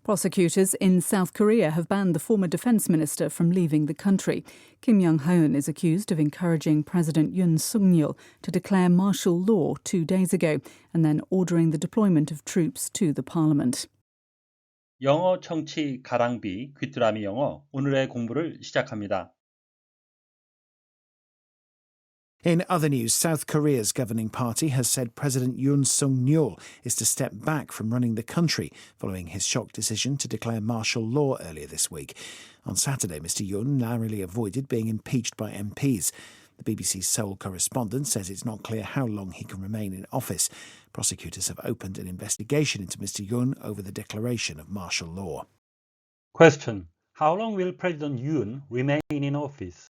Prosecutors in South Korea have banned the former defense minister from leaving the country. Kim Young-hoon is accused of encouraging President Yoon Suk-yeol to declare martial law 2 days ago and then ordering the deployment of troops to the parliament. 영어 청취 가랑비 귀뚜라미 영어 오늘의 공부를 시작합니다. In other news, South Korea's governing party has said President Yoon Suk-yeol is to step back from running the country following his shock decision to declare martial law earlier this week. On Saturday, Mr Yoon narrowly avoided being impeached by MPs. The BBC's Seoul correspondent says it's not clear how long he can remain in office. Prosecutors have opened an investigation into Mr Yoon over the declaration of martial law. Question. How long will President Yoon remain in office?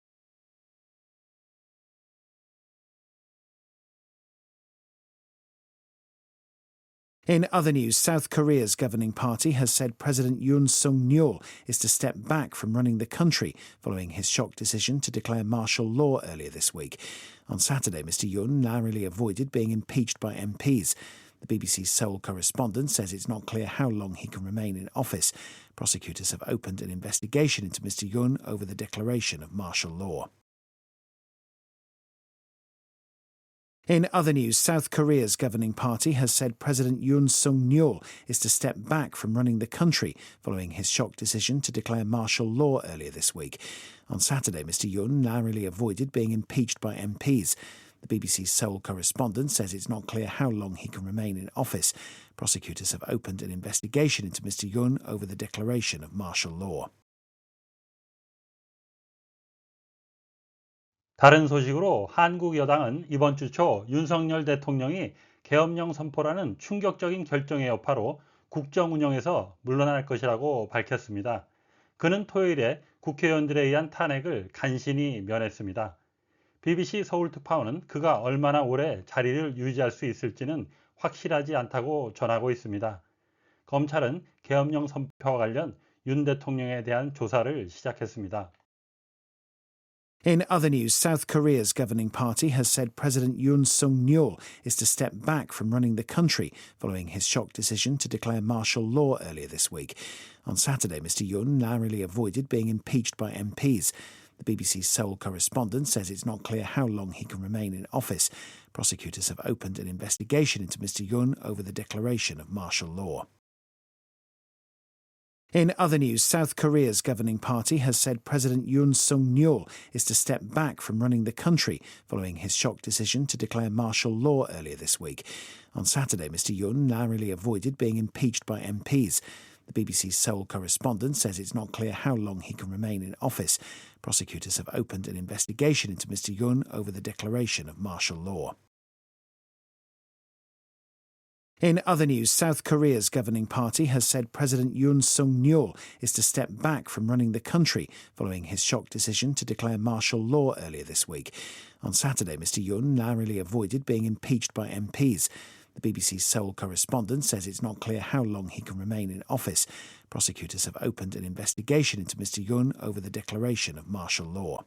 In other news, South Korea's governing party has said President Yoon Suk-yeol is to step back from running the country following his shock decision to declare martial law earlier this week. On Saturday, Mr Yoon narrowly avoided being impeached by MPs. The BBC's Seoul correspondent says it's not clear how long he can remain in office. Prosecutors have opened an investigation into Mr Yoon over the declaration of martial law. In other news, South Korea's governing party has said President Yoon Suk-yeol is to step back from running the country following his shock decision to declare martial law earlier this week. On Saturday, Mr Yoon narrowly avoided being impeached by MPs. The BBC's Seoul correspondent says it's not clear how long he can remain in office. Prosecutors have opened an investigation into Mr Yoon over the declaration of martial law. 다른 소식으로 한국 여당은 이번 주 초 윤석열 대통령이 계엄령 선포라는 충격적인 결정의 여파로 국정 운영에서 물러날 것이라고 밝혔습니다. 그는 토요일에 국회의원들에 의한 탄핵을 간신히 면했습니다. BBC 서울 특파원은 그가 얼마나 오래 자리를 유지할 수 있을지는 확실하지 않다고 전하고 있습니다. 검찰은 계엄령 선포와 관련 윤 대통령에 대한 조사를 시작했습니다. In other news, South Korea's governing party has said President Yoon Suk-yeol is to step back from running the country following his shock decision to declare martial law earlier this week. On Saturday, Mr Yoon narrowly avoided being impeached by MPs. The BBC's Seoul correspondent says it's not clear how long he can remain in office. Prosecutors have opened an investigation into Mr Yoon over the declaration of martial law. In other news, South Korea's governing party has said President Yoon Suk-yeol is to step back from running the country following his shock decision to declare martial law earlier this week. On Saturday, Mr Yoon narrowly avoided being impeached by MPs. The BBC's Seoul correspondent says it's not clear how long he can remain in office. Prosecutors have opened an investigation into Mr Yoon over the declaration of martial law. In other news, South Korea's governing party has said President Yoon Suk-yeol is to step back from running the country following his shock decision to declare martial law earlier this week. On Saturday, Mr Yoon narrowly avoided being impeached by MPs. The BBC's Seoul correspondent says it's not clear how long he can remain in office. Prosecutors have opened an investigation into Mr Yoon over the declaration of martial law.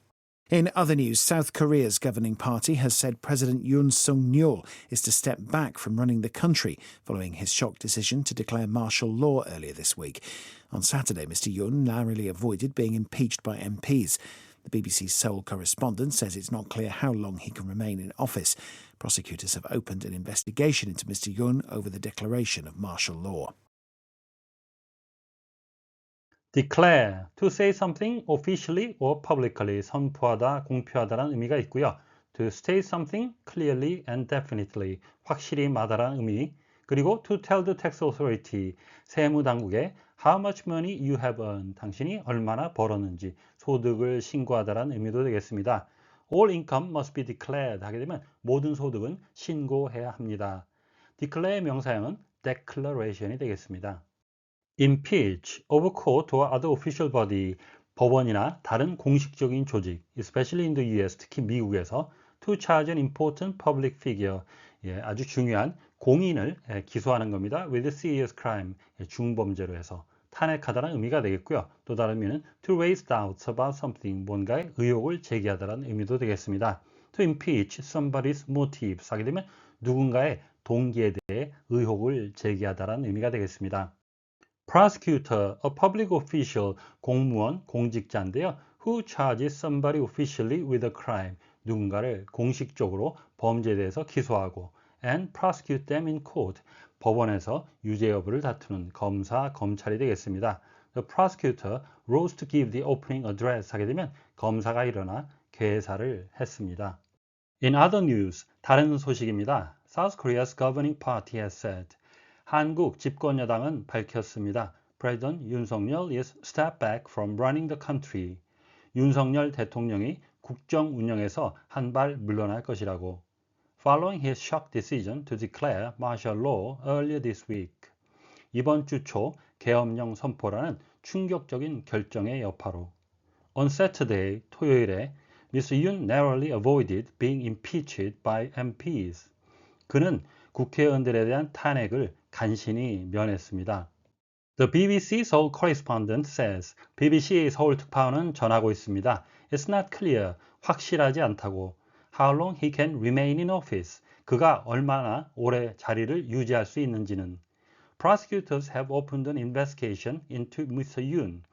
In other news, South Korea's governing party has said President Yoon Suk-yeol is to step back from running the country following his shock decision to declare martial law earlier this week. On Saturday, Mr Yoon narrowly avoided being impeached by MPs. The BBC's Seoul correspondent says it's not clear how long he can remain in office. Prosecutors have opened an investigation into Mr Yoon over the declaration of martial law. Declare, to say something officially or publicly, 선포하다, 공표하다라는 의미가 있고요. To state something clearly and definitely, 확실히 말하다라는 의미. 그리고 to tell the tax authority, 세무당국에 how much money you have earned, 당신이 얼마나 벌었는지, 소득을 신고하다라는 의미도 되겠습니다. All income must be declared 하게 되면 모든 소득은 신고해야 합니다. declare 명사형은 declaration이 되겠습니다. impeach, of court or other official body, 법원이나 다른 공식적인 조직, especially in the US, 특히 미국에서 to charge an important public figure, 아주 중요한 공인을 기소하는 겁니다. with a serious crime, 중범죄로 해서 탄핵하다라는 의미가 되겠고요. 또 다른 의미는 to raise doubts about something, 뭔가의 의혹을 제기하다라는 의미도 되겠습니다. to impeach somebody's motives 하게 되면 누군가의 동기에 대해 의혹을 제기하다라는 의미가 되겠습니다. Prosecutor, a public official, 공무원, 공직자인데요. Who charges somebody officially with a crime, 누군가를 공식적으로 범죄에 대해서 기소하고 and prosecute them in court, 법원에서 유죄 여부를 다투는 검사, 검찰이 되겠습니다. The prosecutor rose to give the opening address 하게 되면 검사가 일어나 개사를 했습니다. In other news, 다른 소식입니다. South Korea's governing party has said, 한국 집권 여당은 밝혔습니다. President 윤석열 is step back from running the country. 윤석열 대통령이 국정 운영에서 한 발 물러날 것이라고. Following his shock decision to declare martial law earlier this week. 이번 주 초 계엄령 선포라는 충격적인 결정의 여파로. On Saturday, 토요일에 Mr. Yoon narrowly avoided being impeached by MPs. 그는 국회의원들에 대한 탄핵을 간신히 면했습니다. The BBC Seoul correspondent says, BBC 서울 특파원은 전하고 있습니다. It's not clear, 확실하지 않다고. How long he can remain in office, 그가 얼마나 오래 자리를 유지할 수 있는지는. Prosecutors have opened an investigation into Mr. Yoon.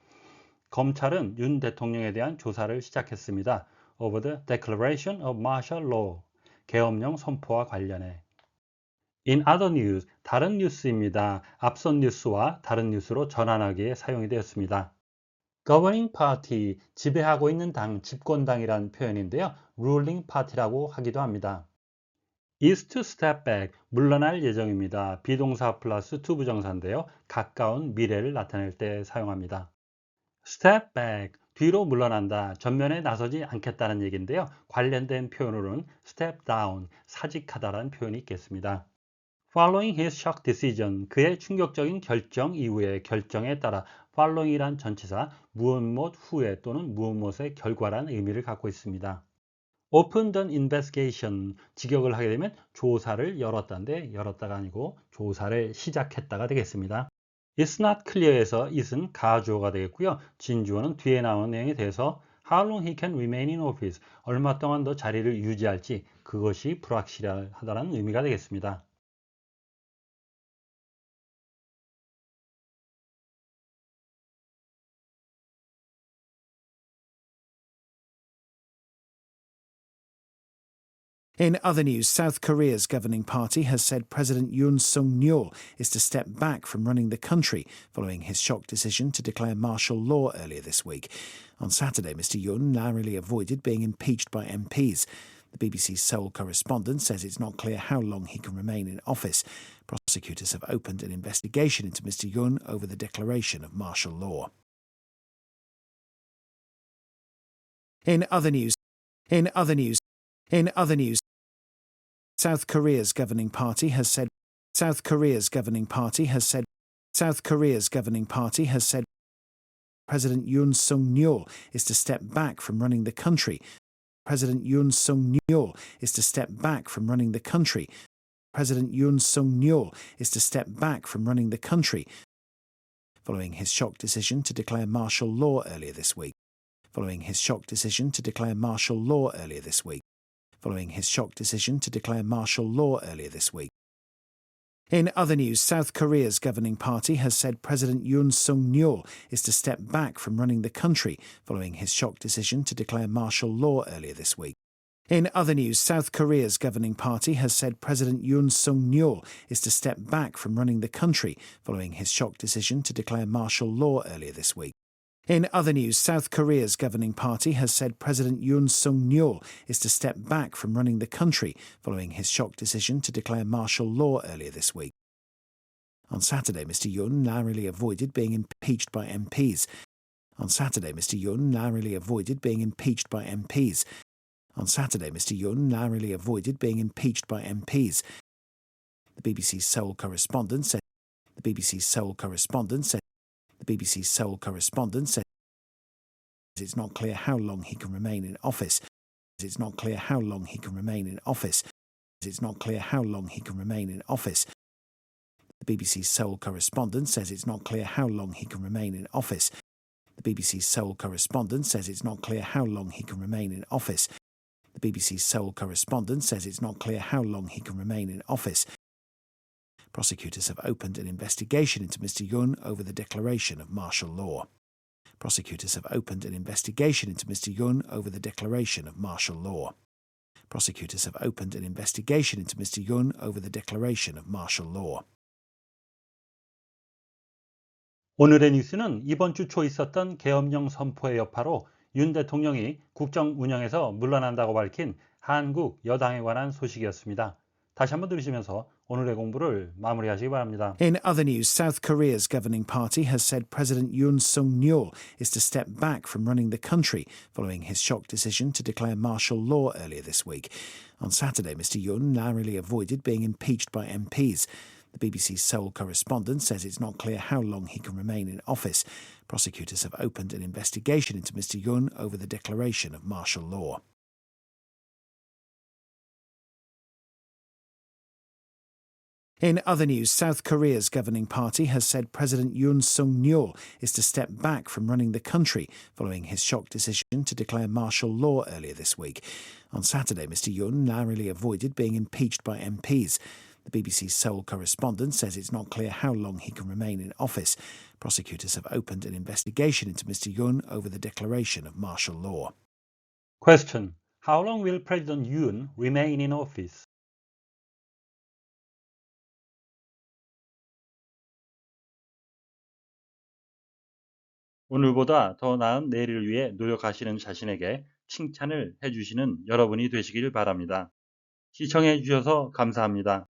검찰은 윤 대통령에 대한 조사를 시작했습니다. Over the declaration of martial law, 계엄령 선포와 관련해. In other news, 다른 뉴스입니다. 앞선 뉴스와 다른 뉴스로 전환하기에 사용이 되었습니다. Governing party, 지배하고 있는 당, 집권당이란 표현인데요. ruling party라고 하기도 합니다. is to step back, 물러날 예정입니다. 비동사 플러스 to 부정사인데요. 가까운 미래를 나타낼 때 사용합니다. step back, 뒤로 물러난다, 전면에 나서지 않겠다는 얘기인데요. 관련된 표현으로는 step down, 사직하다라는 표현이 있겠습니다. Following his shock decision, 그의 충격적인 결정 이후에 결정에 따라 following이란 전치사 무엇 후에 또는 무엇의 결과라는 의미를 갖고 있습니다. Opened an investigation, 직역을 하게 되면 조사를 열었다인데 열었다가 아니고 조사를 시작했다가 되겠습니다. It's not clear에서 it은 가주어가 되겠고요. 진주어는 뒤에 나오는 내용에 대해서 How long he can remain in office, 얼마 동안 더 자리를 유지할지 그것이 불확실하다는 의미가 되겠습니다. In other news, South Korea's governing party has said President Yoon Suk-yeol is to step back from running the country following his shock decision to declare martial law earlier this week. On Saturday, Mr. Yoon narrowly avoided being impeached by MPs. The BBC's Seoul correspondent says it's not clear how long he can remain in office. Prosecutors have opened an investigation into Mr. Yoon over the declaration of martial law. In other news, South Korea's governing party has said President Yoon Suk-yeol is to step back from running the country. President Yoon Suk-yeol is to step back from running the country. President Yoon Suk-yeol is to step back from running the country following his shock decision to declare martial law earlier this week. Following his shock decision to declare martial law earlier this week. Following his shock decision to declare martial law earlier this week. In other news, South Korea's governing party has said President Yoon Suk-yeol is to step back from running the country following his shock decision to declare martial law earlier this week. In other news, South Korea's governing party has said President Yoon Suk-yeol is to step back from running the country following his shock decision to declare martial law earlier this week. In other news, South Korea's governing party has said President Yoon Suk-yeol is to step back from running the country following his shock decision to declare martial law earlier this week. On Saturday, Mr. Yoon narrowly avoided being impeached by MPs. On Saturday, Mr. Yoon narrowly avoided being impeached by MPs. On Saturday, Mr. Yoon narrowly avoided being impeached by MPs. The BBC's Seoul correspondent said. The BBC's Seoul correspondent said. The BBC's Seoul correspondent says it's not clear how long he can remain in office. It's not clear how long he can remain in office. It's not clear how long he can remain in office. The BBC's Seoul correspondent says it's not clear how long he can remain in office. The BBC's Seoul correspondent says it's not clear how long he can remain in office. The BBC's Seoul correspondent says it's not clear how long he can remain in office. Prosecutors have opened an investigation into Mr. Yoon over the declaration of martial law. Prosecutors have opened an investigation into Mr. Yoon over the declaration of martial law. Prosecutors have opened an investigation into Mr. Yoon over the declaration of martial law. 오늘의 뉴스는 이번 주 초 있었던 계엄령 선포의 여파로 윤 대통령이 국정 운영에서 물러난다고 밝힌 한국 여당에 관한 소식이었습니다. 다시 한번 들으시면서 오늘의 공부를 마무리하시기 바랍니다. In other news, South Korea's governing party has said President Yoon Suk-yeol is to step back from running the country following his shock decision to declare martial law earlier this week. On Saturday, Mr. Yoon narrowly avoided being impeached by MPs. The BBC's Seoul correspondent says it's not clear how long he can remain in office. Prosecutors have opened an investigation into Mr. Yoon over the declaration of martial law. In other news, South Korea's governing party has said President Yoon Suk-yeol is to step back from running the country following his shock decision to declare martial law earlier this week. On Saturday, Mr. Yoon narrowly avoided being impeached by MPs. The BBC's Seoul correspondent says it's not clear how long he can remain in office. Prosecutors have opened an investigation into Mr. Yoon over the declaration of martial law. Question. How long will President Yoon remain in office? 오늘보다 더 나은 내일을 위해 노력하시는 자신에게 칭찬을 해주시는 여러분이 되시길 바랍니다. 시청해 주셔서 감사합니다.